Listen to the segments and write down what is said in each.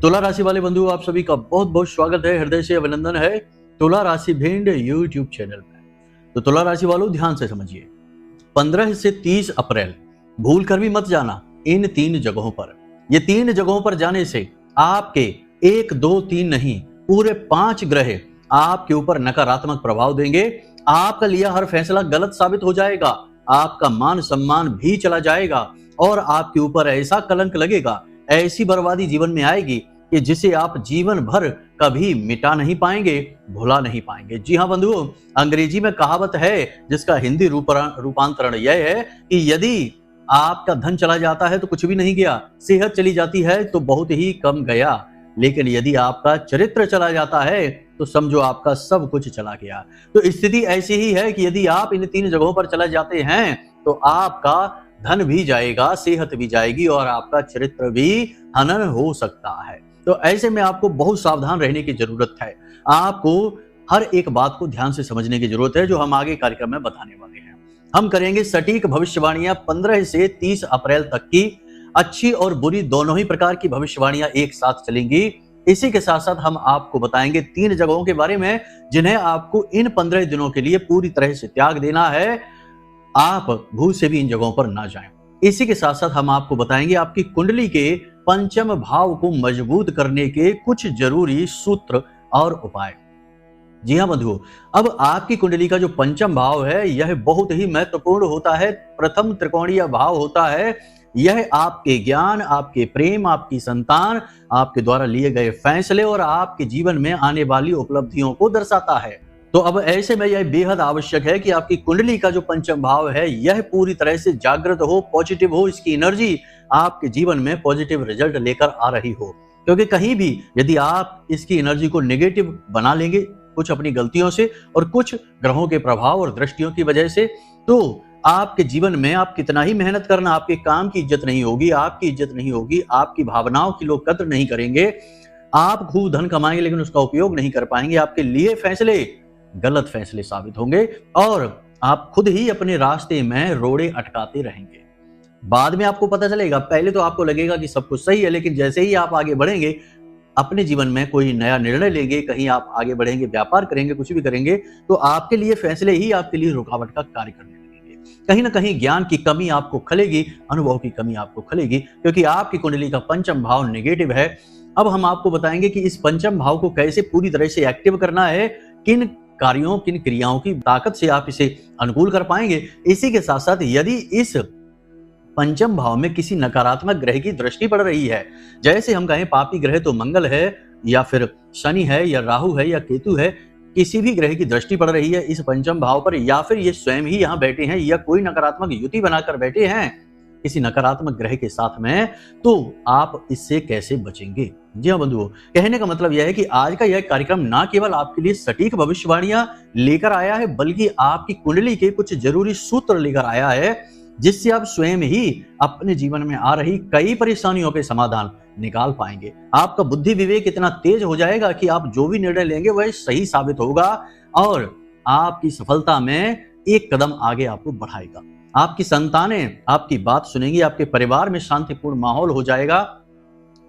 तुला राशि वाले बंधु, आप सभी का बहुत बहुत स्वागत है, हृदय से अभिनंदन है तुला राशि भिंड यूट्यूब चैनल में। तो तुला राशि वालों, ध्यान से समझिए, 15 से 30 अप्रैल भूल कर भी मत जाना इन 3 जगहों पर। ये 3 जगहों पर जाने से आपके 1, 2, 3 नहीं, पूरे 5 ग्रह आपके ऊपर नकारात्मक प्रभाव देंगे। आपका लिया हर फैसला गलत साबित हो जाएगा, आपका मान सम्मान भी चला जाएगा और आपके ऊपर ऐसा कलंक लगेगा, ऐसी बर्बादी जीवन में आएगी कि जिसे आप जीवन भर कभी मिटा नहीं पाएंगे, भुला नहीं पाएंगे। जी हाँ बंधुओं, अंग्रेजी में कहावत है जिसका हिंदी रूपांतरण यह है कि यदि आपका धन चला जाता है तो कुछ भी नहीं गया, सेहत चली जाती है तो बहुत ही कम गया, लेकिन यदि आपका चरित्र चला जाता है तो समझो आपका सब कुछ चला गया। तो स्थिति ऐसी ही है कि यदि आप इन 3 जगहों पर चले जाते हैं तो आपका धन भी जाएगा, सेहत भी जाएगी और आपका चरित्र भी हनन हो सकता है। तो ऐसे में आपको बहुत सावधान रहने की जरूरत है। आपको हर एक बात को ध्यान से समझने की जरूरत है जो हम आगे कार्यक्रम में बताने वाले हैं। हम करेंगे सटीक भविष्यवाणियां 15 से 30 अप्रैल तक की, अच्छी और बुरी दोनों ही प्रकार की भविष्यवाणियां एक साथ चलेंगी। इसी के साथ साथ हम आपको बताएंगे 3 जगहों के बारे में जिन्हें आपको इन 15 दिनों के लिए पूरी तरह से त्याग देना है। आप भूल से भी इन जगहों पर ना जाएं। इसी के साथ साथ हम आपको बताएंगे आपकी कुंडली के पंचम भाव को मजबूत करने के कुछ जरूरी सूत्र और उपाय। जी हाँ बंधुओं, अब आपकी कुंडली का जो पंचम भाव है यह बहुत ही महत्वपूर्ण होता है। प्रथम त्रिकोणीय भाव होता है। यह आपके ज्ञान, आपके प्रेम, आपकी संतान, आपके द्वारा लिए गए फैसले और आपके जीवन में आने वाली उपलब्धियों को दर्शाता है। तो अब ऐसे में यह बेहद आवश्यक है कि आपकी कुंडली का जो पंचम भाव है यह पूरी तरह से जागृत हो, पॉजिटिव हो, इसकी एनर्जी आपके जीवन में पॉजिटिव रिजल्ट लेकर आ रही हो। क्योंकि कहीं भी यदि आप इसकी एनर्जी को नेगेटिव बना लेंगे कुछ अपनी गलतियों से और कुछ ग्रहों के प्रभाव और दृष्टियों की वजह से, तो आपके जीवन में आप कितना ही मेहनत करना, आपके काम की इज्जत नहीं होगी, आपकी इज्जत नहीं होगी, आपकी भावनाओं की लोग कद्र नहीं करेंगे। आप खूब धन कमाएंगे लेकिन उसका उपयोग नहीं कर पाएंगे, आपके लिए फैसले गलत फैसले साबित होंगे और आप खुद ही अपने रास्ते में रोड़े अटकाते रहेंगे। बाद में आपको पता चलेगा, पहले तो आपको लगेगा कि सब कुछ सही है, लेकिन जैसे ही आप आगे बढ़ेंगे, अपने जीवन में कोई नया निर्णय लेंगे, कहीं आप आगे बढ़ेंगे, व्यापार करेंगे, कुछ भी करेंगे, तो आपके लिए फैसले ही आपके लिए रुकावट का कार्य करने लगेंगे। कहीं ना कहीं ज्ञान की कमी आपको खलेगी, अनुभव की कमी आपको खलेगी, क्योंकि आपकी कुंडली का पंचम भाव नेगेटिव है। अब हम आपको बताएंगे कि इस पंचम भाव को कैसे पूरी तरह से एक्टिव करना है, किन कार्यों, किन क्रियाओं की ताकत से आप इसे अनुकूल कर पाएंगे। इसी के साथ साथ यदि इस पंचम भाव में किसी नकारात्मक ग्रह की दृष्टि पड़ रही है, जैसे हम कहें पापी ग्रह तो मंगल है या फिर शनि है या राहु है या केतु है, किसी भी ग्रह की दृष्टि पड़ रही है इस पंचम भाव पर, या फिर ये स्वयं ही यहाँ बैठे हैं या कोई नकारात्मक युति बनाकर बैठे हैं किसी नकारात्मक ग्रह के साथ में, तो आप इससे कैसे बचेंगे। जी हाँ बंधुओं, कहने का मतलब यह है कि आज का यह कार्यक्रम ना केवल आपके लिए सटीक भविष्यवाणियां लेकर आया है, बल्कि आपकी कुंडली के कुछ जरूरी सूत्र लेकर आया है, जिससे आप स्वयं ही अपने जीवन में आ रही कई परेशानियों के समाधान निकाल पाएंगे। आपका बुद्धि विवेक इतना तेज हो जाएगा कि आप जो भी निर्णय लेंगे वह सही साबित होगा और आपकी सफलता में एक कदम आगे आपको बढ़ाएगा। आपकी संतानें आपकी बात सुनेंगी, आपके परिवार में शांतिपूर्ण माहौल हो जाएगा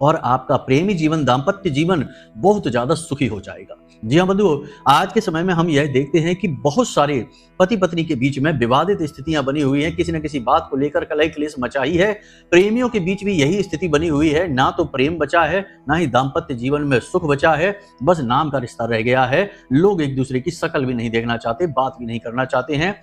और आपका प्रेमी जीवन, दाम्पत्य जीवन बहुत ज्यादा सुखी हो जाएगा। जी हाँ बंधुओं, आज के समय में हम यह देखते हैं कि बहुत सारे पति पत्नी के बीच में विवादित स्थितियां बनी हुई हैं, किसी न किसी बात को लेकर कलह क्लेश मचा ही है। प्रेमियों के बीच भी यही स्थिति बनी हुई है, ना तो प्रेम बचा है, ना ही दाम्पत्य जीवन में सुख बचा है, बस नाम का रिश्ता रह गया है। लोग एक दूसरे की शक्ल भी नहीं देखना चाहते, बात भी नहीं करना चाहते हैं।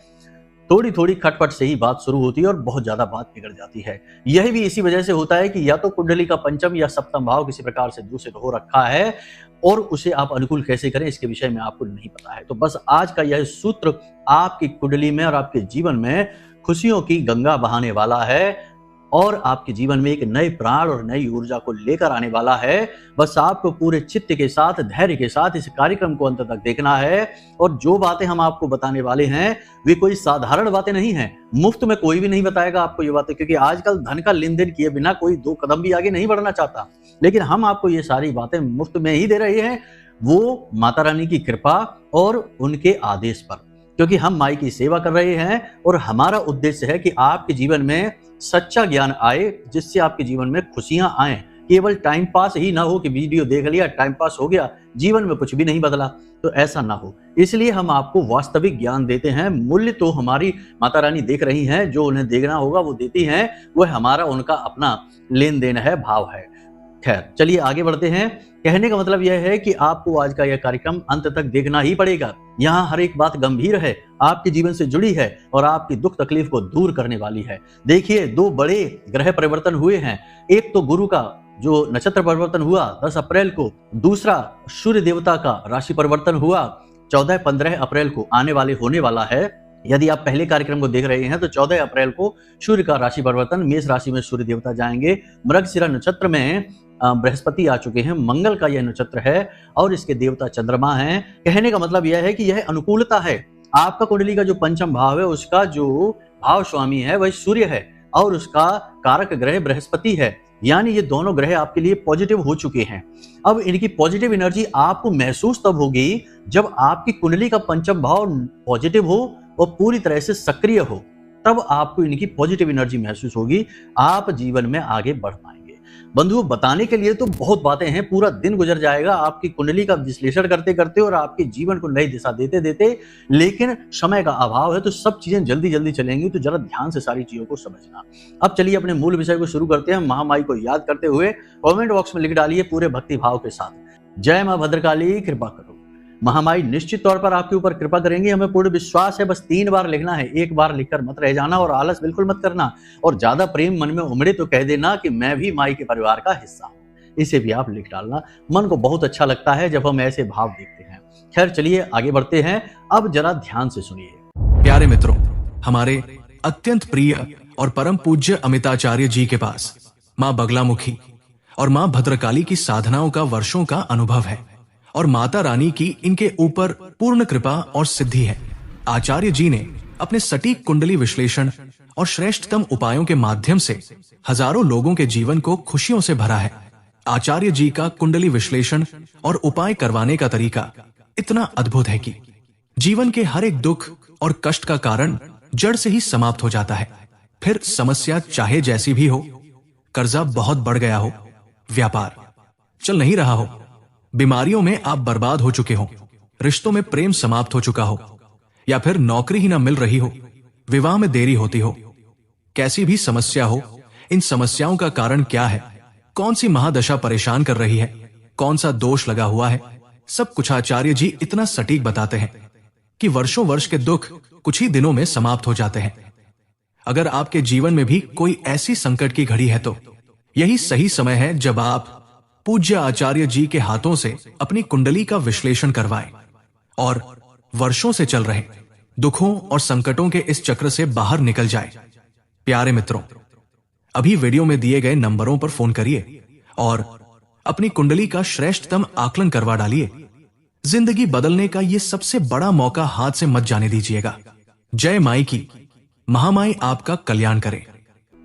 थोड़ी थोड़ी खटपट से ही बात शुरू होती है और बहुत ज्यादा बात बिगड़ जाती है। यह भी इसी वजह से होता है कि या तो कुंडली का पंचम या सप्तम भाव किसी प्रकार से दूषित हो रखा है और उसे आप अनुकूल कैसे करें इसके विषय में आपको नहीं पता है। तो बस आज का यह सूत्र आपकी कुंडली में और आपके जीवन में खुशियों की गंगा बहाने वाला है और आपके जीवन में एक नए प्राण और नई ऊर्जा को लेकर आने वाला है। बस आपको पूरे चित्त के साथ, धैर्य के साथ इस कार्यक्रम को अंत तक देखना है। और जो बातें हम आपको बताने वाले हैं वे कोई साधारण बातें नहीं हैं। मुफ्त में कोई भी नहीं बताएगा आपको ये बातें, क्योंकि आजकल धन का लेन देन किए बिना कोई 2 कदम भी आगे नहीं बढ़ना चाहता। लेकिन हम आपको ये सारी बातें मुफ्त में ही दे रहे हैं, वो माता रानी की कृपा और उनके आदेश पर, क्योंकि हम माई की सेवा कर रहे हैं और हमारा उद्देश्य है कि आपके जीवन में सच्चा ज्ञान आए, जिससे आपके जीवन में खुशियां आए, केवल टाइम पास ही ना हो कि वीडियो देख लिया, टाइम पास हो गया, जीवन में कुछ भी नहीं बदला, तो ऐसा ना हो। इसलिए हम आपको वास्तविक ज्ञान देते हैं। मूल्य तो हमारी माता रानी देख रही हैं, जो उन्हें देखना होगा वो देती हैं, वह हमारा उनका अपना लेन देन है, भाव है। खैर चलिए आगे बढ़ते हैं। कहने का मतलब यह है कि आपको आज का यह कार्यक्रम अंत तक देखना ही पड़ेगा। यहाँ हर एक बात गंभीर है, आपके जीवन से जुड़ी है और आपकी दुख तकलीफ को दूर करने वाली है। देखिए 2 बड़े ग्रह परिवर्तन हुए हैं। एक तो गुरु का जो नक्षत्र परिवर्तन हुआ 10 अप्रैल को, दूसरा सूर्य देवता का राशि परिवर्तन हुआ 14-15 अप्रैल को आने वाले होने वाला है। यदि आप पहले कार्यक्रम को देख रहे हैं तो 14 अप्रैल को सूर्य का राशि परिवर्तन, मेष राशि में सूर्य देवता जाएंगे, मृगशिरा नक्षत्र में बृहस्पति आ चुके हैं, मंगल का यह नक्षत्र है और इसके देवता चंद्रमा हैं। कहने का मतलब यह है कि यह अनुकूलता है। आपका कुंडली का जो पंचम भाव है उसका जो भाव स्वामी है वह सूर्य है और उसका कारक ग्रह बृहस्पति है। यानी ये दोनों ग्रह आपके लिए पॉजिटिव हो चुके हैं। अब इनकी पॉजिटिव एनर्जी आपको महसूस तब होगी जब आपकी कुंडली का पंचम भाव पॉजिटिव हो और पूरी तरह से सक्रिय हो, तब आपको इनकी पॉजिटिव एनर्जी महसूस होगी, आप जीवन में आगे बढ़ पाएंगे। बंधुओं, बताने के लिए तो बहुत बातें हैं, पूरा दिन गुजर जाएगा आपकी कुंडली का विश्लेषण करते करते और आपके जीवन को नई दिशा देते देते, लेकिन समय का अभाव है तो सब चीजें जल्दी जल्दी चलेंगी, तो जरा ध्यान से सारी चीजों को समझना। अब चलिए अपने मूल विषय को शुरू करते हैं। महामाई को याद करते हुए कमेंट बॉक्स में लिख डालिए पूरे भक्ति भाव के साथ, जय मां भद्रकाली कृपा करो। महामाई निश्चित तौर पर आपके ऊपर कृपा करेंगे, हमें पूर्ण विश्वास है। बस 3 बार लिखना है, 1 बार लिखकर मत रह जाना और आलस बिल्कुल मत करना। और ज्यादा प्रेम मन में उमड़े तो कह देना कि मैं भी माई के परिवार का हिस्सा हूं। इसे भी आप लिख डालना, मन को बहुत अच्छा लगता है जब हम ऐसे भाव देखते हैं। खैर चलिए आगे बढ़ते हैं। अब जरा ध्यान से सुनिए। प्यारे मित्रों, हमारे अत्यंत प्रिय और परम पूज्य अमिताचार्य जी के पास माँ बगलामुखी और माँ भद्रकाली की साधनाओं का वर्षों का अनुभव है और माता रानी की इनके ऊपर पूर्ण कृपा और सिद्धि है। आचार्य जी ने अपने सटीक कुंडली विश्लेषण और श्रेष्ठतम उपायों के माध्यम से हजारों लोगों के जीवन को खुशियों से भरा है। आचार्य जी का कुंडली विश्लेषण और उपाय करवाने का तरीका इतना अद्भुत है कि जीवन के हर एक दुख और कष्ट का कारण जड़ से ही समाप्त हो जाता है। फिर समस्या चाहे जैसी भी हो, कर्जा बहुत बढ़ गया हो, व्यापार चल नहीं रहा हो, बीमारियों में आप बर्बाद हो चुके हो, रिश्तों में प्रेम समाप्त हो चुका हो, या फिर नौकरी ही ना मिल रही हो, विवाह में देरी होती हो, कैसी भी समस्या हो, इन समस्याओं का कारण क्या है, कौन सी महादशा परेशान कर रही है, कौन सा दोष लगा हुआ है, सब कुछ आचार्य जी इतना सटीक बताते हैं कि वर्षों वर्ष के दुख कुछ ही दिनों में समाप्त हो जाते हैं। अगर आपके जीवन में भी कोई ऐसी संकट की घड़ी है तो यही सही समय है जब आप पूज्य आचार्य जी के हाथों से अपनी कुंडली का विश्लेषण करवाएं और वर्षों से चल रहे दुखों और संकटों के इस चक्र से बाहर निकल जाए। प्यारे मित्रों, अभी वीडियो में दिए गए नंबरों पर फोन करिए और अपनी कुंडली का श्रेष्ठतम आकलन करवा डालिए। जिंदगी बदलने का ये सबसे बड़ा मौका हाथ से मत जाने दीजिएगा। जय माई की, महामाई आपका कल्याण करे।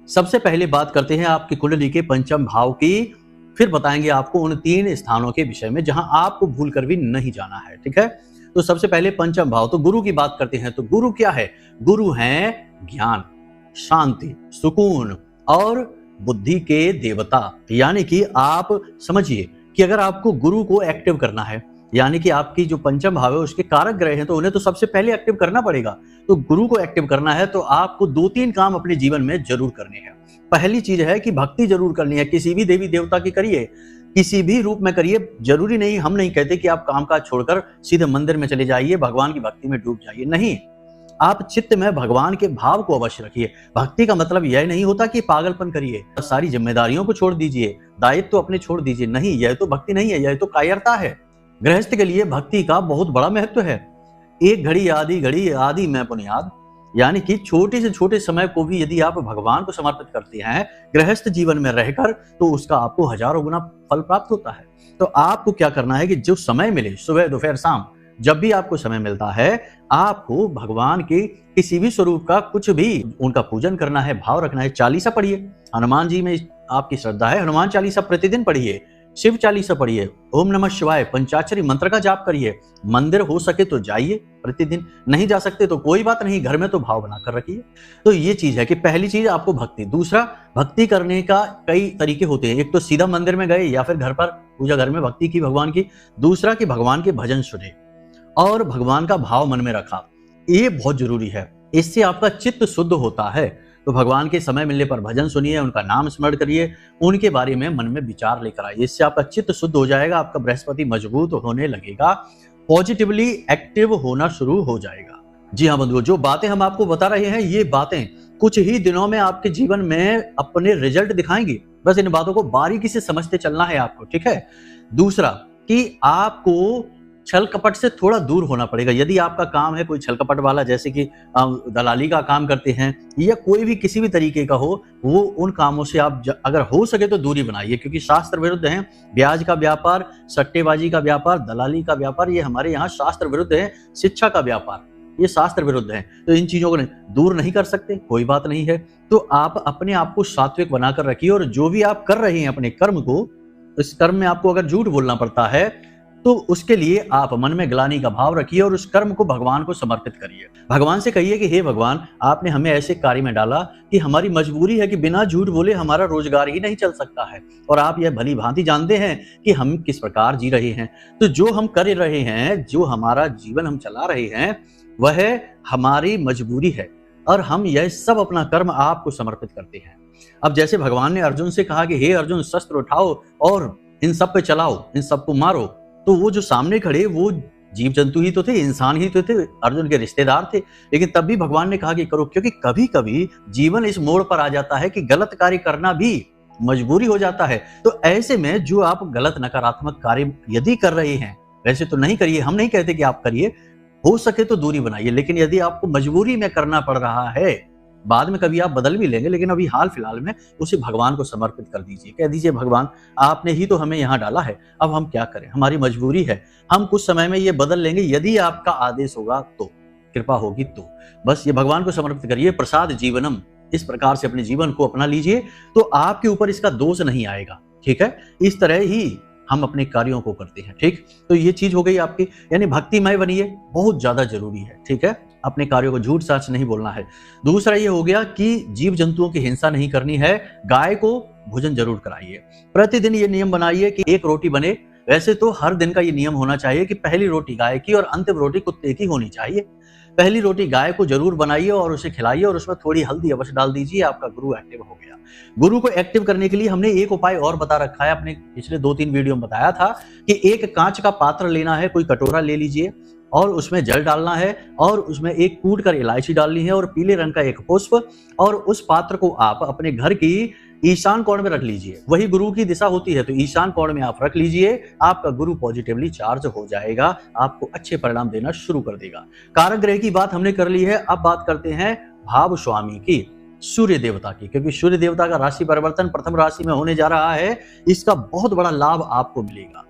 सबसे पहले बात करते हैं आपकी कुंडली के पंचम भाव की, फिर बताएंगे आपको उन 3 स्थानों के विषय में जहां आपको भूल कर भी नहीं जाना है। ठीक है, तो सबसे पहले पंचम भाव, तो गुरु की बात करते हैं। तो गुरु क्या है? गुरु हैं ज्ञान, शांति, सुकून और बुद्धि के देवता। यानी कि आप समझिए कि अगर आपको गुरु को एक्टिव करना है, यानी कि आपकी जो पंचम भाव है उसके कारक ग्रह हैं, तो उन्हें तो सबसे पहले एक्टिव करना पड़ेगा। तो गुरु को एक्टिव करना है तो आपको 2-3 काम अपने जीवन में जरूर करने हैं। पहली चीज है कि भक्ति जरूर करनी है। किसी भी देवी देवता की करिए, किसी भी रूप में करिए, जरूरी नहीं, हम नहीं कहते कि आप कामकाज छोड़कर सीधे मंदिर में चले जाइए, भगवान की भक्ति में डूब जाइए, नहीं। आप चित्त में भगवान के भाव को अवश्य रखिए। भक्ति का मतलब यह नहीं होता कि पागलपन करिए, सारी जिम्मेदारियों को छोड़ दीजिए, दायित्व तो अपने छोड़ दीजिए, नहीं, यह तो भक्ति नहीं है, यह तो कायरता है। गृहस्थ के लिए भक्ति का बहुत बड़ा महत्व है। एक घड़ी आदि मैं बुनियाद, यानी कि छोटे से छोटे समय को भी यदि आप भगवान को समर्पित करते हैं गृहस्थ जीवन में रहकर, तो उसका आपको हजारों गुना फल प्राप्त होता है। तो आपको क्या करना है कि जो समय मिले, सुबह दोपहर शाम, जब भी आपको समय मिलता है, आपको भगवान के किसी भी स्वरूप का कुछ भी उनका पूजन करना है, भाव रखना है। चालीसा पढ़िए, हनुमान जी में आपकी श्रद्धा है, हनुमान चालीसा प्रतिदिन पढ़िए। शिव चालीसा पढ़िए, ओम नमः शिवाय पंचाक्षरी मंत्र का जाप करिए, मंदिर हो सके तो जाइए प्रतिदिन, नहीं जा सकते तो कोई बात नहीं, घर में तो भाव बनाकर रखिए। तो ये चीज है कि पहली चीज आपको भक्ति। दूसरा, भक्ति करने का कई तरीके होते हैं। एक तो सीधा मंदिर में गए या फिर घर पर पूजा घर में भक्ति की भगवान की। दूसरा कि भगवान के भजन सुने और भगवान का भाव मन में रखा, ये बहुत जरूरी है। इससे आपका चित्त शुद्ध होता है। तो भगवान के समय मिलने पर भजन सुनिए, उनका नाम स्मरण करिए, उनके बारे में मन में विचार लेकर आइए। इससे आपका चित्त शुद्ध हो जाएगा, आपका बृहस्पति मजबूत होने लगेगा, पॉजिटिवली एक्टिव होना शुरू हो जाएगा। जी हाँ बंधुओं, जो बातें हम आपको बता रहे हैं, ये बातें कुछ ही दिनों में आपके जीवन में अपने रिजल्ट दिखाएंगी। बस इन बातों को बारीकी से समझते चलना है आपको, ठीक है। दूसरा कि आपको छल कपट से थोड़ा दूर होना पड़ेगा। यदि आपका काम है कोई छल कपट वाला, जैसे कि दलाली का काम करते हैं या कोई भी किसी भी तरीके का हो, वो उन कामों से आप अगर हो सके तो दूरी बनाइए, क्योंकि शास्त्र विरुद्ध है। ब्याज का व्यापार, सट्टेबाजी का व्यापार, दलाली का व्यापार, ये हमारे यहाँ शास्त्र विरुद्ध है। शिक्षा का व्यापार, ये शास्त्र विरुद्ध है। तो इन चीजों को दूर नहीं कर सकते, कोई बात नहीं है। तो आप अपने आप को सात्विक बनाकर रखिए, और जो भी आप कर रहे हैं अपने कर्म को, इस कर्म में आपको अगर झूठ बोलना पड़ता है तो उसके लिए आप मन में ग्लानि का भाव रखिए और उस कर्म को भगवान को समर्पित करिए। भगवान से कहिए कि हे भगवान, आपने हमें ऐसे कार्य में डाला कि हमारी मजबूरी है कि बिना झूठ बोले हमारा रोजगार ही नहीं चल सकता है, और आप यह भली भांति जानते हैं कि हम किस प्रकार जी रहे हैं। तो जो हम कर रहे हैं, जो हमारा जीवन हम चला रहे हैं, वह हमारी मजबूरी है, और हम यह सब अपना कर्म आपको समर्पित करते हैं। अब जैसे भगवान ने अर्जुन से कहा कि हे अर्जुन, शस्त्र उठाओ और इन सब पे चलाओ, इन सबको मारो, तो वो जो सामने खड़े वो जीव जंतु ही तो थे, इंसान ही तो थे, अर्जुन के रिश्तेदार थे। लेकिन तब भी भगवान ने कहा कि करो, क्योंकि कभी कभी जीवन इस मोड़ पर आ जाता है कि गलत कार्य करना भी मजबूरी हो जाता है। तो ऐसे में जो आप गलत नकारात्मक कार्य यदि कर रहे हैं, वैसे तो नहीं करिए, हम नहीं कहते कि आप करिए, हो सके तो दूरी बनाइए। लेकिन यदि आपको मजबूरी में करना पड़ रहा है, बाद में कभी आप बदल भी लेंगे, लेकिन अभी हाल फिलहाल में उसे भगवान को समर्पित कर दीजिए। कह दीजिए, भगवान आपने ही तो हमें यहाँ डाला है, अब हम क्या करें, हमारी मजबूरी है, हम कुछ समय में ये बदल लेंगे, यदि आपका आदेश होगा तो, कृपा होगी तो। बस ये भगवान को समर्पित करिए। प्रसाद जीवनम, इस प्रकार से अपने जीवन को अपना लीजिए, तो आपके ऊपर इसका दोष नहीं आएगा, ठीक है। इस तरह ही हम अपने कार्यों को करते हैं, ठीक। तो ये चीज हो गई आपकी, यानी भक्तिमय बनिए, बहुत ज्यादा जरूरी है, ठीक है। अपने कार्यों को झूठ सच नहीं बोलना है। दूसरा ये हो गया कि जीव जंतुओं की हिंसा नहीं करनी है। गाय को भोजन जरूर कराइए। प्रतिदिन ये नियम बनाइए कि एक रोटी बने। वैसे तो हर दिन का ये नियम होना चाहिए कि पहली रोटी गाय की और अंतिम रोटी कुत्ते की होनी चाहिए। पहली रोटी गाय को जरूर बनाइए और उसे खिलाइए, और उसमें थोड़ी हल्दी अवश्य डाल दीजिए। आपका गुरु एक्टिव हो गया। गुरु को एक्टिव करने के लिए हमने एक उपाय और बता रखा है, अपने पिछले 2-3 वीडियो में बताया था कि एक कांच का पात्र लेना है, कोई कटोरा ले लीजिए, और उसमें जल डालना है, और उसमें एक कूट कर इलायची डालनी है, और पीले रंग का एक पुष्प, और उस पात्र को आप अपने घर की ईशान कोण में रख लीजिए। वही गुरु की दिशा होती है, तो ईशान कोण में आप रख लीजिए। आपका गुरु पॉजिटिवली चार्ज हो जाएगा, आपको अच्छे परिणाम देना शुरू कर देगा। कारक ग्रह की बात हमने कर ली है। अब बात करते हैं भाव स्वामी की, सूर्य देवता की, क्योंकि सूर्य देवता का राशि परिवर्तन प्रथम राशि में होने जा रहा है। इसका बहुत बड़ा लाभ आपको मिलेगा।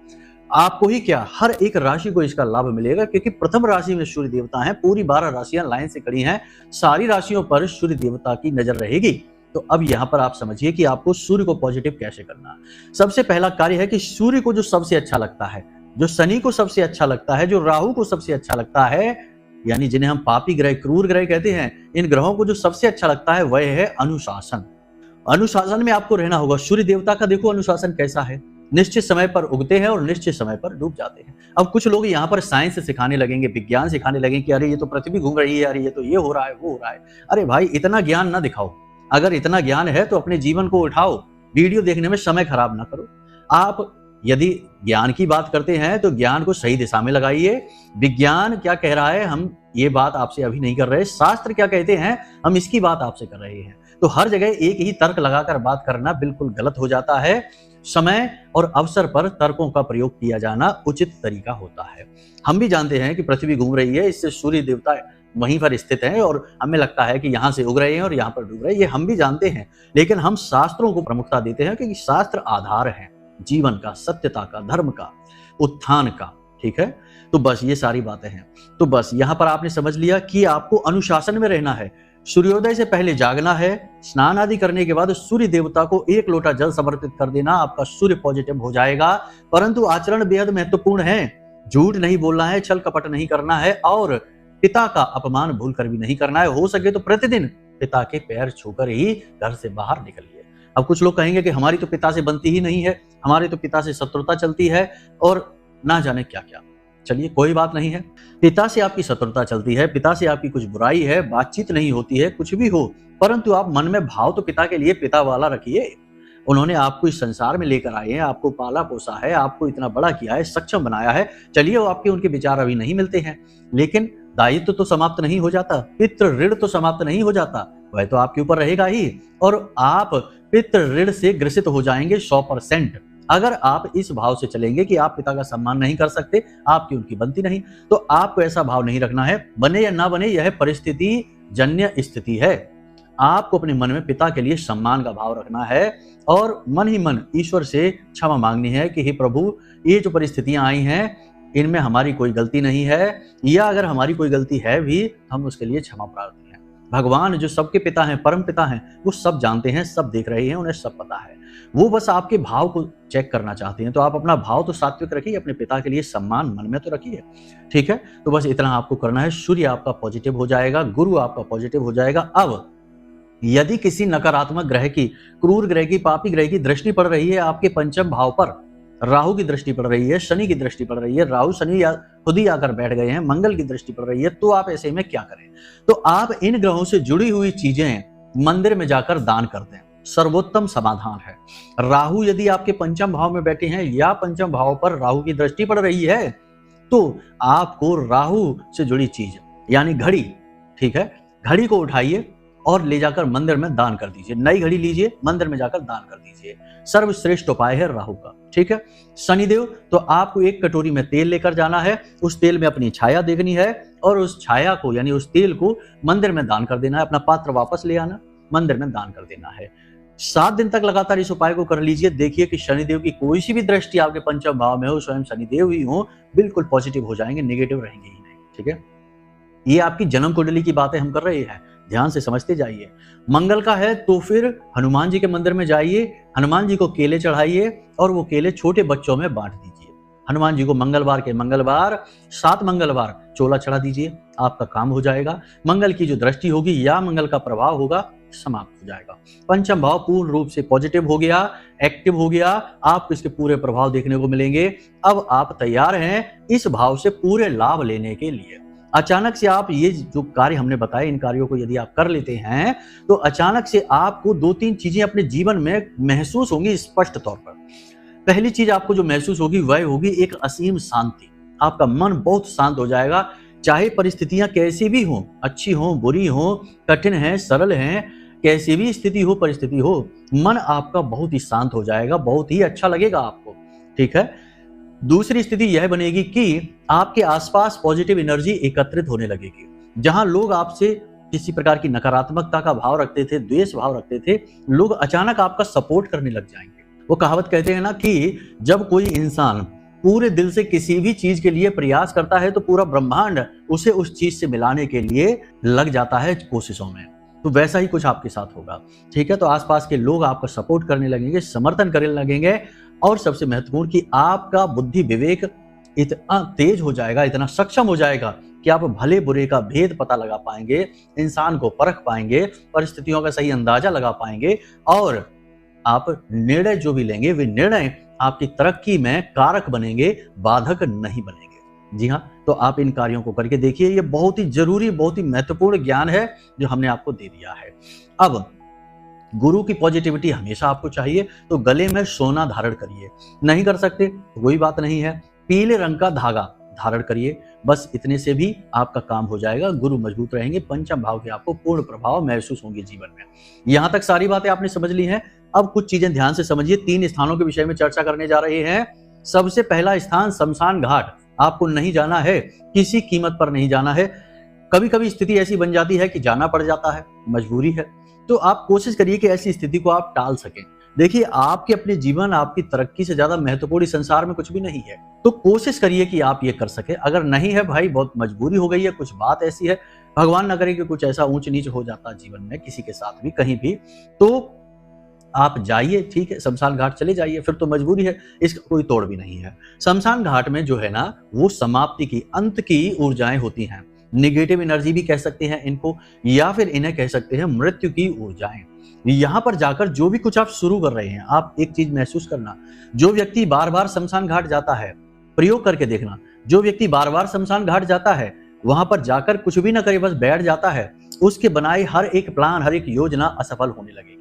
आपको ही क्या, हर एक राशि को इसका लाभ मिलेगा, क्योंकि प्रथम राशि में सूर्य देवता हैं। पूरी 12 राशियां लाइन से खड़ी हैं, सारी राशियों पर सूर्य देवता की नजर रहेगी। तो अब यहां पर आप समझिए कि आपको सूर्य को पॉजिटिव कैसे करना है। सबसे पहला कार्य है कि सूर्य को जो सबसे अच्छा लगता है, जो शनि को सबसे अच्छा लगता है, जो राहु को सबसे अच्छा लगता है, यानी जिन्हें हम पापी ग्रह, क्रूर ग्रह कहते हैं, इन ग्रहों को जो सबसे अच्छा लगता है वह है अनुशासन। अनुशासन में आपको रहना होगा। सूर्य देवता का देखो अनुशासन कैसा है, निश्चित समय पर उगते हैं और निश्चित समय पर डूब जाते हैं। अब कुछ लोग यहाँ पर साइंस सिखाने लगेंगे, विज्ञान सिखाने लगेंगे कि अरे ये तो पृथ्वी घूम रही है, अरे ये तो ये हो रहा है, वो हो रहा है। अरे भाई, इतना ज्ञान ना दिखाओ। अगर इतना ज्ञान है तो अपने जीवन को उठाओ, वीडियो देखने में समय खराब ना करो। आप यदि ज्ञान की बात करते हैं तो ज्ञान को सही दिशा में लगाइए। विज्ञान क्या कह रहा है, हम ये बात आपसे अभी नहीं कर रहे। शास्त्र क्या कहते हैं, हम इसकी बात आपसे कर रहे हैं। तो हर जगह एक ही तर्क लगाकर बात करना बिल्कुल गलत हो जाता है। समय और अवसर पर तर्कों का प्रयोग किया जाना उचित तरीका होता है। हम भी जानते हैं कि पृथ्वी घूम रही है, इससे सूर्य देवता वहीं पर स्थित है, और हमें लगता है कि यहाँ से उग रहे हैं और यहाँ पर डूब रहे हैं, ये हम भी जानते हैं। लेकिन हम शास्त्रों को प्रमुखता देते हैं, क्योंकि शास्त्र आधार है जीवन का, सत्यता का, धर्म का, उत्थान का, ठीक है। तो बस ये सारी बातें हैं। तो बस यहाँ पर आपने समझ लिया कि आपको अनुशासन में रहना है। सूर्योदय से पहले जागना है। स्नान आदि करने के बाद सूर्य देवता को 1 लोटा जल समर्पित कर देना, आपका सूर्य पॉजिटिव हो जाएगा। परंतु आचरण बेहद महत्वपूर्ण है। झूठ नहीं बोलना है, छल कपट नहीं करना है और पिता का अपमान भूल कर भी नहीं करना है। हो सके तो प्रतिदिन पिता के पैर छूकर ही घर से बाहर निकलिए। अब कुछ लोग कहेंगे कि हमारी तो पिता से बनती ही नहीं है, हमारे तो पिता से शत्रुता चलती है और ना जाने क्या क्या। चलिए कोई बात नहीं है, पिता से आपकी शत्रुता चलती है, पिता से आपकी कुछ बुराई है, बातचीत नहीं होती है, कुछ भी हो, परंतु आप मन में भाव तो पिता के लिए पिता वाला रखिए। उन्होंने आपको इस संसार में लेकर आए हैं, आपको पाला पोसा है, आपको इतना बड़ा किया है, सक्षम बनाया है। चलिए वो आपके उनके विचार अभी नहीं मिलते हैं, लेकिन दायित्व तो समाप्त नहीं हो जाता, पितृ ऋण तो समाप्त नहीं हो जाता, वह तो आपके ऊपर रहेगा ही और आप पितृ ऋण से ग्रसित हो जाएंगे 100%। अगर आप इस भाव से चलेंगे कि आप पिता का सम्मान नहीं कर सकते, आपकी उनकी बनती नहीं, तो आपको ऐसा भाव नहीं रखना है। बने या ना बने, यह परिस्थिति जन्य स्थिति है। आपको अपने मन में पिता के लिए सम्मान का भाव रखना है और मन ही मन ईश्वर से क्षमा मांगनी है कि हे प्रभु, ये जो परिस्थितियां आई हैं इनमें हमारी कोई गलती नहीं है, या अगर हमारी कोई गलती है भी हम उसके लिए क्षमा प्रार्थी हैं। भगवान जो सबके पिता हैं, परम पिता हैं, वो सब जानते हैं, सब देख रहे हैं, उन्हें सब पता है। वो बस आपके भाव को चेक करना चाहते हैं। तो आप अपना भाव तो सात्विक रखिए, अपने पिता के लिए सम्मान मन में तो रखिए, ठीक है। तो बस इतना आपको करना है। सूर्य आपका पॉजिटिव हो जाएगा, गुरु आपका पॉजिटिव हो जाएगा। अब यदि किसी नकारात्मक ग्रह की, क्रूर ग्रह की, पापी ग्रह की दृष्टि पड़ रही है आपके पंचम भाव पर, राहु की दृष्टि पड़ रही है, शनि की दृष्टि पड़ रही है, राहु शनि या खुद ही आकर बैठ गए हैं, मंगल की दृष्टि पड़ रही है, तो आप ऐसे में क्या करें? तो आप इन ग्रहों से जुड़ी हुई चीजें मंदिर में जाकर दान कर दें, सर्वोत्तम समाधान है। राहु यदि आपके पंचम भाव में बैठे हैं या पंचम भाव पर राहु की दृष्टि पड़ रही है, तो आपको राहु से जुड़ी चीज यानी घड़ी, ठीक है, घड़ी को उठाइए और ले जाकर मंदिर में दान कर दीजिए। नई घड़ी लीजिए, मंदिर में जाकर दान कर दीजिए। सर्वश्रेष्ठ उपाय है राहु का, ठीक है। शनिदेव, तो आपको 1 कटोरी में तेल लेकर जाना है, उस तेल में अपनी छाया देखनी है और उस छाया को यानी उस तेल को मंदिर में दान कर देना है। अपना पात्र वापस ले आना, मंदिर में दान कर देना है। 7 दिन तक लगातार इस उपाय को कर लीजिए। देखिए कि शनिदेव की कोई सी भी दृष्टि आपके पंचम भाव में हो, स्वयं शनिदेव ही हो, बिल्कुल पॉजिटिव हो जाएंगे, नेगेटिव रहेंगे ही नहीं, ठीक है। ये आपकी जन्म कुंडली की बातें हम कर रहे हैं, ध्यान से समझते जाइए। मंगल का है तो फिर हनुमान जी के मंदिर में जाइए, हनुमान जी को केले चढ़ाइए और वो केले छोटे बच्चों में बांट दीजिए। हनुमान जी को मंगलवार के मंगलवार 7 मंगलवार चोला चढ़ा दीजिए, आपका काम हो जाएगा। मंगल की जो दृष्टि होगी या मंगल का प्रभाव होगा समाप्त हो जाएगा। पंचम भाव पूर्ण रूप से पॉजिटिव हो गया, एक्टिव हो गया, आपको इसके पूरे प्रभाव देखने को मिलेंगे। अब आप तैयार हैं इस भाव से पूरे लाभ लेने के लिए। अचानक से आप ये जो कार्य हमने बताए, इन कार्यों को यदि आप कर लेते हैं तो अचानक से आपको 2-3 चीजें अपने जीवन में महसूस होंगी स्पष्ट तौर पर। पहली चीज आपको जो महसूस होगी वह होगी एक असीम शांति। आपका मन बहुत शांत हो जाएगा, चाहे परिस्थितियां कैसी भी हों, अच्छी हों, बुरी हों, कठिन हैं, सरल हैं, कैसी भी स्थिति हो, परिस्थिति हो, मन आपका बहुत ही शांत हो जाएगा, बहुत ही अच्छा लगेगा आपको, ठीक है। दूसरी स्थिति यह बनेगी कि आपके आसपास पॉजिटिव एनर्जी एकत्रित होने लगेगी। जहां लोग आपसे किसी प्रकार की नकारात्मकता का भाव रखते थे, द्वेष भाव रखते थे, लोग अचानक आपका सपोर्ट करने लग जाएंगे। वो कहावत कहते हैं ना कि जब कोई इंसान पूरे दिल से किसी भी चीज के लिए प्रयास करता है तो पूरा ब्रह्मांड उसे उस चीज से मिलाने के लिए लग जाता है कोशिशों में। तो वैसा ही कुछ आपके साथ होगा, ठीक है। तो आसपास के लोग आपका सपोर्ट करने लगेंगे, समर्थन करने लगेंगे और सबसे महत्वपूर्ण कि आपका बुद्धि विवेक इतना तेज हो जाएगा, इतना सक्षम हो जाएगा कि आप भले बुरे का भेद पता लगा पाएंगे, इंसान को परख पाएंगे, परिस्थितियों का सही अंदाजा लगा पाएंगे और आप निर्णय जो भी लेंगे वे निर्णय आपकी तरक्की में कारक बनेंगे, बाधक नहीं बनेंगे। जी हाँ, तो आप इन कार्यों को करके देखिए। ये बहुत ही जरूरी, बहुत ही महत्वपूर्ण ज्ञान है जो हमने आपको दे दिया है। अब गुरु की पॉजिटिविटी हमेशा आपको चाहिए, तो गले में सोना धारण करिए। नहीं कर सकते तो कोई बात नहीं है, पीले रंग का धागा धारण करिए, बस इतने से भी आपका काम हो जाएगा। गुरु मजबूत रहेंगे, पंचम भाव के आपको पूर्ण प्रभाव महसूस होंगे जीवन में। यहां तक सारी बातें आपने समझ ली हैं। अब कुछ चीजें ध्यान से समझिए। 3 स्थानों के विषय में चर्चा करने जा रहे हैं। सबसे पहला स्थान शमशान घाट। आपको नहीं जाना है, किसी कीमत पर नहीं जाना है। कभी कभी स्थिति ऐसी बन जाती है कि जाना पड़ जाता है, मजबूरी है, तो आप कोशिश करिए कि ऐसी स्थिति को आप टाल सकें। देखिए, आपके अपने जीवन, आपकी तरक्की से ज्यादा महत्वपूर्ण इस संसार में कुछ भी नहीं है, तो कोशिश करिए कि आप ये कर सके। अगर नहीं है भाई, बहुत मजबूरी हो गई है, कुछ बात ऐसी है, भगवान ना करे कि कुछ ऐसा ऊंच नीच हो जाता जीवन में किसी के साथ भी कहीं भी, तो आप जाइए, ठीक है, शमशान घाट चले जाइए, फिर तो मजबूरी है, इसका कोई तोड़ भी नहीं है। शमशान घाट में जो है ना, वो समाप्ति की, अंत की ऊर्जाएं होती हैं। निगेटिव एनर्जी भी कह सकते हैं इनको, या फिर इन्हें कह सकते हैं मृत्यु की ऊर्जाएं। यहाँ पर जाकर जो भी कुछ आप शुरू कर रहे हैं, आप एक चीज महसूस करना, जो व्यक्ति बार बार शमशान घाट जाता है, प्रयोग करके देखना, जो व्यक्ति बार बार शमशान घाट जाता है, वहां पर जाकर कुछ भी ना करे, बस बैठ जाता है, उसके बनाए हर एक प्लान, हर एक योजना असफल होने लगेगी।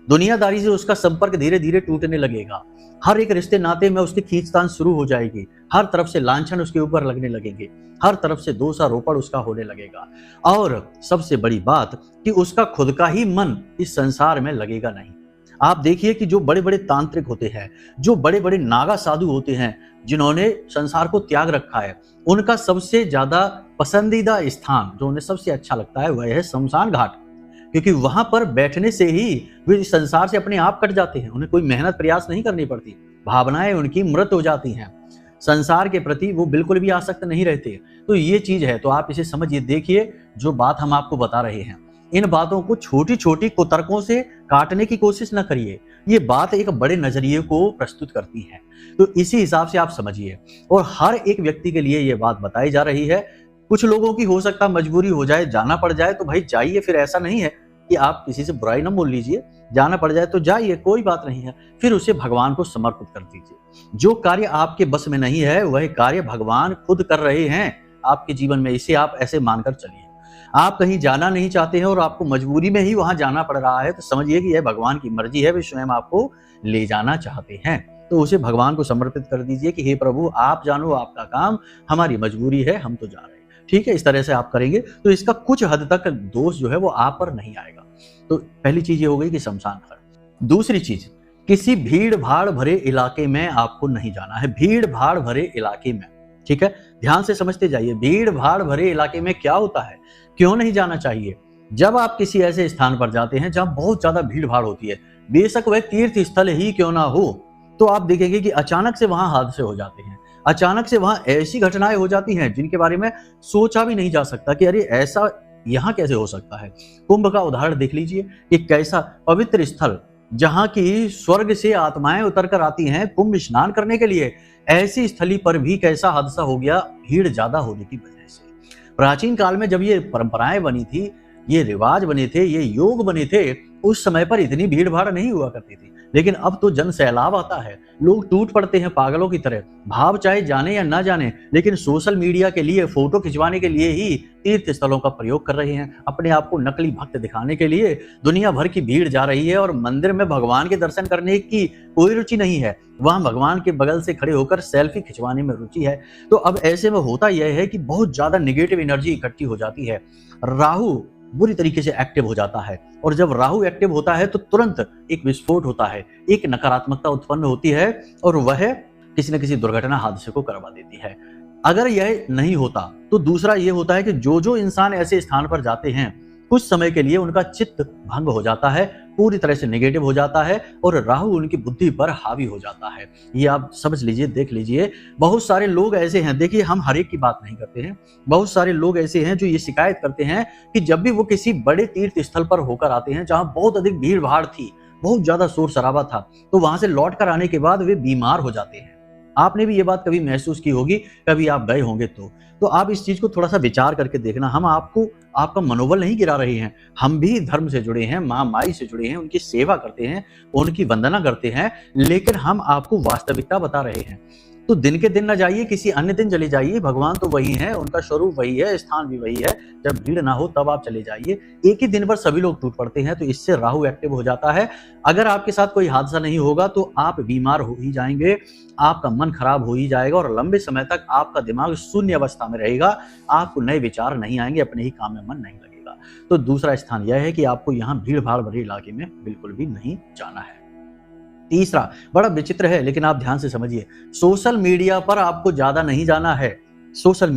दुनियादारी से उसका संपर्क धीरे धीरे टूटने लगेगा, हर एक रिश्ते नाते में उसकी खींचतान शुरू हो जाएगी, हर तरफ से लांछन उसके ऊपर लगने लगेंगे, हर तरफ से दोषारोपण उसका होने लगेगा, और सबसे बड़ी बात कि उसका खुद का ही मन इस संसार में लगेगा नहीं। आप देखिए कि जो बड़े बड़े तांत्रिक होते हैं, जो बड़े बड़े नागा साधु होते हैं, जिन्होंने संसार को त्याग रखा है, उनका सबसे ज्यादा पसंदीदा स्थान जो उन्हें सबसे अच्छा लगता है वह है शमशान घाट, क्योंकि वहां पर बैठने से ही वे इस संसार से अपने आप कट जाते हैं, उन्हें कोई मेहनत प्रयास नहीं करनी पड़ती, भावनाएं उनकी मृत हो जाती हैं, संसार के प्रति वो बिल्कुल भी आसक्त नहीं रहते। तो ये चीज है, तो आप इसे समझिए, देखिए जो बात हम आपको बता रहे हैं, इन बातों को छोटी छोटी कुतर्कों से काटने की कोशिश न करिए, ये बात एक बड़े नजरिए को प्रस्तुत करती है, तो इसी हिसाब से आप समझिए। और हर एक व्यक्ति के लिए ये बात बताई जा रही है। कुछ लोगों की हो सकता है मजबूरी हो जाए, जाना पड़ जाए, तो भाई जाइए, फिर ऐसा नहीं है कि आप किसी से बुराई ना बोल लीजिए, जाना पड़ जाए तो जाइए, कोई बात नहीं है, फिर उसे भगवान को समर्पित कर दीजिए। जो कार्य आपके बस में नहीं है वह कार्य भगवान खुद कर रहे हैं आपके जीवन में, इसे आप ऐसे मानकर चलिए। आप कहीं जाना नहीं चाहते हैं और आपको मजबूरी में ही वहां जाना पड़ रहा है, तो समझिए कि यह भगवान की मर्जी है, वे स्वयं आपको ले जाना चाहते हैं, तो उसे भगवान को समर्पित कर दीजिए कि हे प्रभु आप जानो, आपका काम, हमारी मजबूरी है, हम तो जा रहे हैं। ठीक है, इस तरह से आप करेंगे तो इसका कुछ हद तक दोष जो है वो आप पर नहीं आएगा। तो पहली चीज ये हो गई कि शमशान घाट। दूसरी चीज, किसी भीड़ भाड़ भरे इलाके में आपको नहीं जाना है, भीड़ भाड़ भरे इलाके में, ठीक है, ध्यान से समझते जाइए, भीड़ भाड़ भरे इलाके में क्या होता है, क्यों नहीं जाना चाहिए। जब आप किसी ऐसे स्थान पर जाते हैं जहां बहुत ज्यादा भीड़ भाड़ होती है, बेशक वह तीर्थ स्थल ही क्यों ना हो, तो आप देखेंगे कि अचानक से वहां हादसे हो जाते हैं, अचानक से वहां ऐसी घटनाएं हो जाती हैं जिनके बारे में सोचा भी नहीं जा सकता कि अरे ऐसा यहां कैसे हो सकता है। कुंभ का उदाहरण देख लीजिए कि कैसा पवित्र स्थल, जहां की स्वर्ग से आत्माएं उतर कर आती हैं कुंभ स्नान करने के लिए, ऐसी स्थली पर भी कैसा हादसा हो गया भीड़ ज्यादा होने की वजह से। प्राचीन काल में जब ये परंपराएं बनी थी, ये रिवाज बने थे, ये योग बने थे, उस समय पर इतनी भीड़ भाड़ नहीं हुआ करती थी, लेकिन अब तो जन सैलाब आता है, लोग टूट पड़ते हैं पागलों की तरह, भाव चाहे जाने या ना जाने, लेकिन सोशल मीडिया के लिए, फोटो खिंचवाने के लिए ही तीर्थ स्थलों का प्रयोग कर रहे हैं, अपने आप को नकली भक्त दिखाने के लिए दुनिया भर की भीड़ जा रही है, और मंदिर में भगवान के दर्शन करने की कोई रुचि नहीं है, वहां भगवान के बगल से खड़े होकर सेल्फी खिंचवाने में रुचि है। तो अब ऐसे में होता यह है कि बहुत ज्यादा नेगेटिव एनर्जी इकट्ठी हो जाती है, राहु बुरी तरीके से एक्टिव हो जाता है, और जब राहु एक्टिव होता है तो तुरंत एक विस्फोट होता है, एक नकारात्मकता उत्पन्न होती है, और वह किसी न किसी दुर्घटना हादसे को करवा देती है। अगर यह नहीं होता तो दूसरा यह होता है कि जो जो इंसान ऐसे स्थान पर जाते हैं, कुछ समय के लिए उनका चित्त भंग हो जाता है, पूरी तरह से नेगेटिव हो जाता है, और राहु उनकी बुद्धि पर हावी हो जाता है। ये आप समझ लीजिए, देख लीजिए, बहुत सारे लोग ऐसे हैं, देखिए हम हर एक की बात नहीं करते हैं, बहुत सारे लोग ऐसे हैं जो ये शिकायत करते हैं कि जब भी वो किसी बड़े तीर्थ स्थल पर होकर आते हैं जहां बहुत अधिक भीड़ भाड़ थी, बहुत ज्यादा शोर शराबा था, तो वहां से लौट कर आने के बाद वे बीमार हो जाते हैं। आपने भी ये बात कभी महसूस की होगी, कभी आप गए होंगे तो आप इस चीज को थोड़ा सा विचार करके देखना। हम आपको आपका मनोबल नहीं गिरा रहे हैं, हम भी धर्म से जुड़े हैं, माँ माई से जुड़े हैं, उनकी सेवा करते हैं, उनकी वंदना करते हैं, लेकिन हम आपको वास्तविकता बता रहे हैं। तो दिन के दिन ना जाइए, किसी अन्य दिन चले जाइए, भगवान तो वही है, उनका स्वरूप वही है, स्थान भी वही है, जब भीड़ ना हो तब आप चले जाइए। एक ही दिन पर सभी लोग टूट पड़ते हैं, तो इससे राहु एक्टिव हो जाता है। अगर आपके साथ कोई हादसा नहीं होगा तो आप बीमार हो ही जाएंगे, आपका मन खराब हो ही जाएगा, और लंबे समय तक आपका दिमाग शून्य अवस्था में रहेगा, आपको नए विचार नहीं आएंगे, अपने ही काम में मन नहीं लगेगा। तो दूसरा स्थान यह है कि आपको यहाँ भीड़ भाड़ भरे इलाके में बिल्कुल भी नहीं जाना है। तीसरा बड़ा विचित्र है, लेकिन आप ध्यान से समझिए, सोशल मीडिया पर आपको ज्यादा नहीं जाना है। सोशल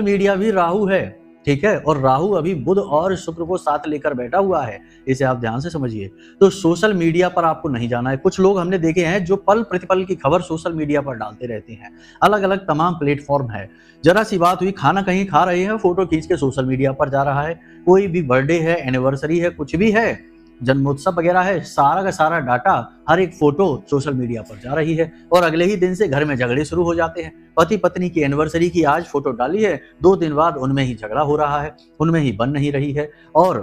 मीडिया भी राहु है, ठीक है, और राहु अभी बुध और शुक्र को साथ लेकर बैठा हुआ है, इसे आप ध्यान से समझिए। तो सोशल मीडिया पर आपको नहीं जाना है। कुछ लोग हमने देखे हैं जो पल प्रतिपल की खबर सोशल मीडिया पर डालते रहते हैं, अलग अलग तमाम प्लेटफॉर्म है। जरा सी बात हुई, खाना कहीं खा रहे हैं, फोटो खींच के सोशल मीडिया पर जा रहा है। कोई भी बर्थडे है, एनिवर्सरी है, कुछ भी है, जन्मोत्सव वगैरह है, सारा का सारा डाटा, हर एक फोटो सोशल मीडिया पर जा रही है, और अगले ही दिन से घर में झगड़े शुरू हो जाते हैं। पति पत्नी की एनिवर्सरी की आज फोटो डाली है, 2 दिन बाद उनमें ही झगड़ा हो रहा है, उनमें ही बन नहीं रही है, और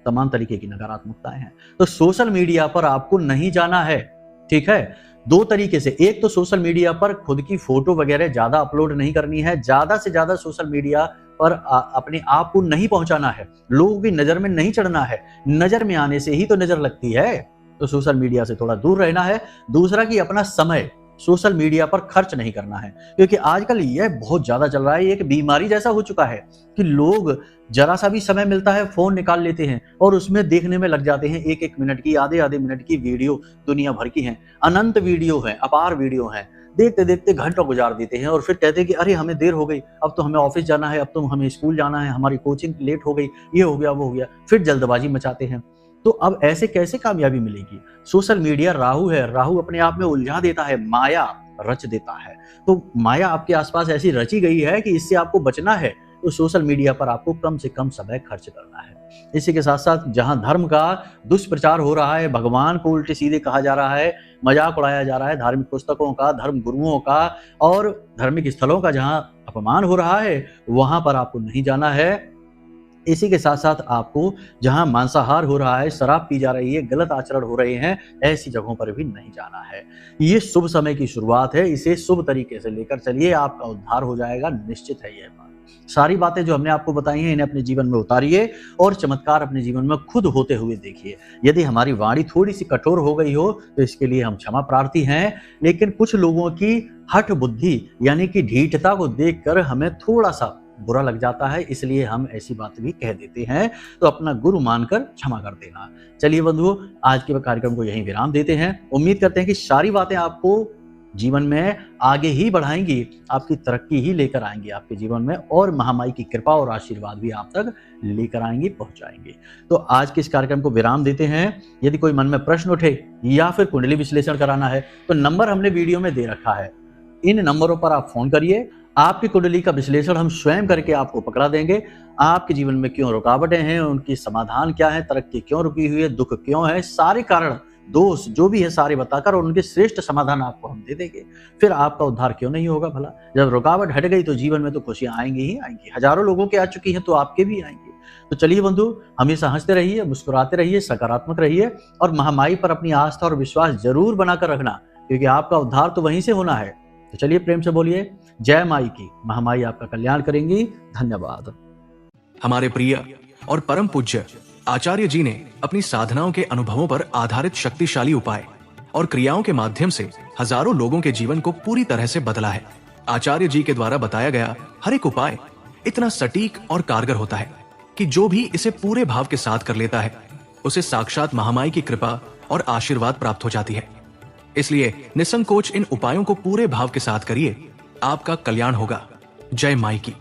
तमाम तरीके की नकारात्मकताएं हैं। तो सोशल मीडिया पर आपको नहीं जाना है, ठीक है। 2 तरीके से, एक तो सोशल मीडिया पर खुद की फोटो वगैरह ज्यादा अपलोड नहीं करनी है, ज्यादा से ज्यादा सोशल मीडिया पर अपने आप को नहीं पहुंचाना है, लोगों की नजर में नहीं चढ़ना है। नजर में आने से ही तो नजर लगती है, तो सोशल मीडिया से थोड़ा दूर रहना है। दूसरा कि अपना समय सोशल मीडिया पर खर्च नहीं करना है, क्योंकि आजकल यह बहुत ज्यादा चल रहा है, एक बीमारी जैसा हो चुका है कि लोग जरा सा भी समय मिलता है फोन निकाल लेते हैं और उसमें देखने में लग जाते हैं। 1-1 मिनट की, आधे मिनट की वीडियो दुनिया भर की हैं, अनंत वीडियो हैं, अपार वीडियो हैं, देखते देखते घंटों गुजार देते हैं और फिर कहते हैं कि अरे हमें देर हो गई, अब तो हमें ऑफिस जाना है, अब तो हमें स्कूल जाना है, हमारी कोचिंग लेट हो गई, ये हो गया वो हो गया, फिर जल्दबाजी मचाते हैं। तो अब ऐसे कैसे कामयाबी मिलेगी? सोशल मीडिया राहु है, राहु अपने आप में उलझा देता है, माया रच देता है। तो माया आपके आसपास ऐसी रची गई है कि इससे आपको बचना है, तो सोशल मीडिया पर आपको कम से कम समय खर्च करना है। इसी के साथ साथ जहां धर्म का दुष्प्रचार हो रहा है, भगवान को उल्टे सीधे कहा जा रहा है, मजाक उड़ाया जा रहा है, धार्मिक पुस्तकों का, धर्म गुरुओं का और धार्मिक स्थलों का जहां अपमान हो रहा है, वहां पर आपको नहीं जाना है। इसी के साथ साथ आपको जहां मांसाहार हो रहा है, शराब पी जा रही है, गलत आचरण हो रहे हैं, ऐसी जगहों पर भी नहीं जाना है। ये शुभ समय की शुरुआत है, इसे शुभ तरीके से लेकर चलिए, आपका उद्धार हो जाएगा, निश्चित है यह बात। सारी बातें जो हमने आपको बताई हैं, इन्हें अपने जीवन में उतारिए और चमत्कार अपने जीवन में खुद होते हुए देखिए। यदि हमारी वाणी थोड़ी सी कठोर हो गई हो तो इसके लिए हम क्षमा प्रार्थी हैं, लेकिन कुछ लोगों की हठ बुद्धि यानी कि ढीठता को देखकर हमें थोड़ा सा बुरा लग जाता है, इसलिए हम ऐसी बात भी कह देते हैं, तो अपना गुरु मानकर क्षमा कर देना। चलिए बंधुओं, आज के कार्यक्रम को यहीं विराम देते हैं। उम्मीद करते हैं कि सारी बातें आपको जीवन में आगे ही बढ़ाएंगी, आपकी तरक्की ही लेकर आएंगी आपके जीवन में, और महामाई की कृपा और आशीर्वाद भी आप तक लेकर आएंगी, पहुंचाएंगे। तो आज के इस कार्यक्रम को विराम देते हैं। यदि कोई मन में प्रश्न उठे या फिर कुंडली विश्लेषण कराना है तो नंबर हमने वीडियो में दे रखा है, इन नंबरों पर आप फोन करिए। आपकी कुंडली का विश्लेषण हम स्वयं करके आपको पकड़ा देंगे। आपके जीवन में क्यों रुकावटें हैं, उनकी समाधान क्या है, तरक्की क्यों रुकी हुई है, दुख क्यों है, सारे कारण, दोष जो भी है सारे बताकर और उनके श्रेष्ठ समाधान आपको हम दे देंगे। फिर आपका उद्धार क्यों नहीं होगा भला? जब रुकावट हट गई तो जीवन में तो खुशियां आएंगी ही आएंगी। हजारों लोगों के आ चुकी हैं तो आपके भी आएंगे। तो चलिए बंधु, हमेशा हंसते रहिए, मुस्कुराते रहिए, सकारात्मक रहिए और महामाई पर अपनी आस्था और विश्वास जरूर बनाकर रखना, क्योंकि आपका उद्धार तो वहीं से होना है। तो चलिए प्रेम से बोलिए जय माई की। महामाई आपका कल्याण करेंगी। धन्यवाद। हमारे प्रिय और परम पूज्य आचार्य जी ने अपनी साधनाओं के अनुभवों पर आधारित शक्तिशाली उपाय और क्रियाओं के माध्यम से हजारों लोगों के जीवन को पूरी तरह से बदला है। आचार्य जी के द्वारा बताया गया हर एक उपाय इतना सटीक और कारगर होता है कि जो भी इसे पूरे भाव के साथ कर लेता है उसे साक्षात महामाई की कृपा और आशीर्वाद प्राप्त हो जाती है। इसलिए निसंकोच इन उपायों को पूरे भाव के साथ करिए, आपका कल्याण होगा। जय माई की।